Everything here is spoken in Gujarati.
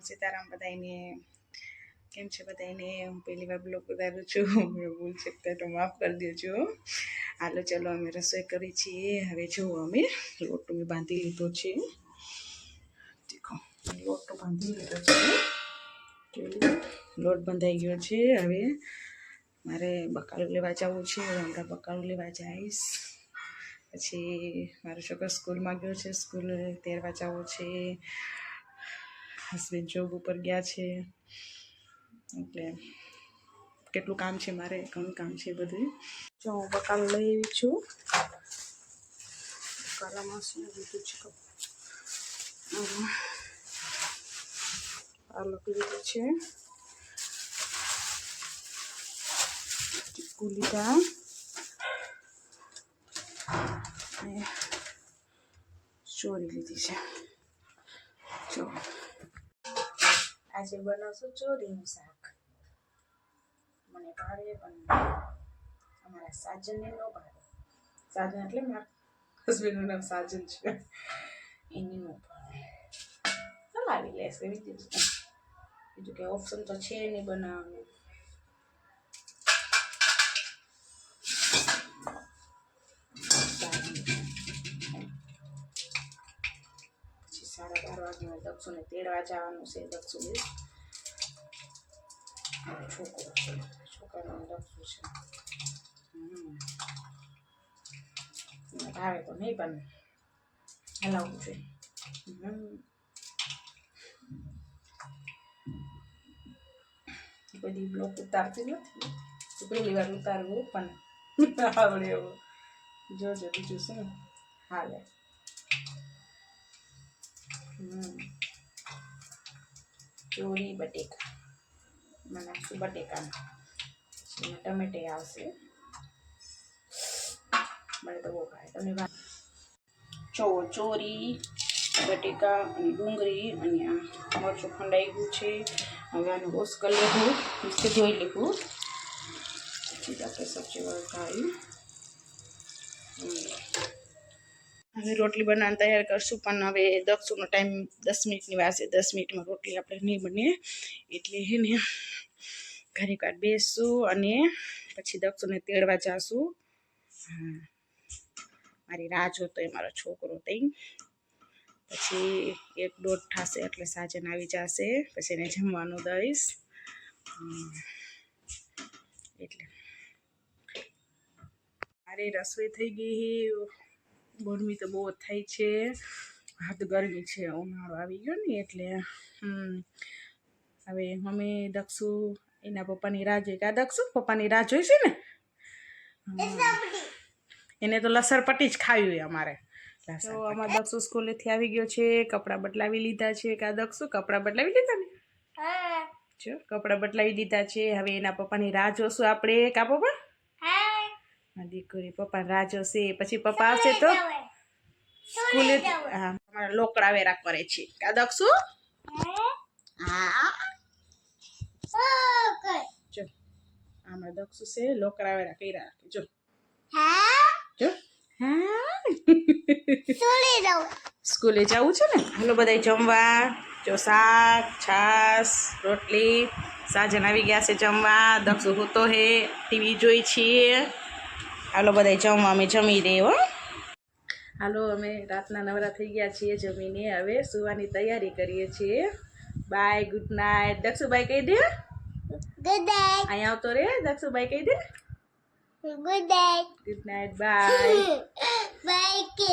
સીતારામ બધાને કેમ છે બધાને હું પહેલી વાર બ્લોગ ઉતારું છું ભૂલ શકતા તો માફ કરી દેજો હાલો ચલો અમે રસોઈ કરી છીએ હવે જો અમે લોટ મેં બાંધી લીધો છે દેખો લોટ બાંધી લીધો છે લોટ બંધાઈ ગયો છે હવે મારે બકાલું લેવા જવું છે હમણાં બકાલું લેવા જઈશ પછી મારો છોકરો સ્કૂલમાં ગયો છે સ્કૂલ તેરવા જવો છે હસબન્ડ જોબ ઉપર ગયા છે એટલે કેટલું કામ છે મારે ઘણું કામ છે બધું જો હું બકાલું લઈ આવી છું બકાલામાં શું લીધું છે પાલક લીધું છે ચીકુ લીધા ચોરી લીધી છે જો આજે બનાવશું ચોરીનું શાક મને ભાવે પણ અમારા સાજનને ન ભાવે સાજન એટલે મારા હસબન્ડનું નામ સાજન છે એની ન ભાવે હલાવી લેશે બીજું કે ઓપ્શન તો છે નહીં બનાવવાનું પછી 12:30 વાગે દક્ષુને તેડવા જવાનું છે દક્ષુ છોકરો છે છોકરાનો દક્ષુ છે ભાવે તો નહીં પણ હલાવવું છે બધી બ્લોક ઉતારતી નથી પહેલી વાર ઉતારવું પણ આવડે એવું જોજો બીજું શું હાલે ચોરી બટેકા નાખશું બટેકાને પછી ટમેટે આવશે મને તો બહુ ખાય તમે ચોરી બટેકા અને ડુંગળી અને આ મરચું ખંડાઈ ગયું છે હવે આને વોશ કરી લેવું મિક્સી ધોઈ લેવું પછી આપણે સબ્જી વઘારી હવે રોટલી બનાવવાનું તૈયાર કરશું પણ હવે દક્ષુનો ટાઈમ 10 મિનિટની વાર છે 10 મિનિટમાં રોટલી આપણે નહીં બને એટલે હે ને ઘરે કાઢ બેસશું અને પછી દક્ષુને તેડવા જઈશું મારી રાહ જોતો એ મારો છોકરો તઈ પછી 1-1.5 થશે એટલે સાજન આવી જશે પછી એને જમવાનું દઈશ એટલે મારી રસોઈ થઈ ગઈ ગરમી તો બહુ થઈ છે હાથ ગરમી છે ઉનાળો આવી ગયો ને એટલે હવે મમ્મી દક્ષુ એના પપ્પાની રાહ જોઈ કે દક્ષુ પપ્પાની રાહ જોઈશે ને એને તો લસરપટ્ટી જ ખાવી હોય અમારે તો આમાં દક્ષુ સ્કૂલેથી આવી ગયો છે કપડાં બદલાવી લીધા છે કા દક્ષુ કપડાં બદલાવી લીધા ને જો કપડાં બદલાવી દીધા છે હવે એના પપ્પાની રાહ જોશું આપણે કા પપ્પા દીકરી પપ્પાની રાહ જોશે પછી પપ્પા આવશે તો સ્કૂલે હા અમારા લોકડા વેરા કરે છે કા દક્ષુ હા જો આમાં દક્ષુ છે લોકડા વેરા કર્યા જો જો સ્કૂલે જવું છે ને હાલો બધા જમવા જો શાક છાસ રોટલી સાજન આવી ગયા છે જમવા દક્ષુ હોતો હે ટીવી જોઈ છીએ હાલો બધા જમવા અમે જમી દે હો હાલો અમે રાતના નવરા થઈ ગયા છીએ જમીને હવે સુવાની તૈયારી કરીએ છીએ બાય ગુડ નાઇટ દક્ષુભાઈ કહી દે ગુડ નાઇટ અહીંયા આવતો રે દક્ષુભાઈ કહી દે ગુડ નાઇટ બાય બાય કે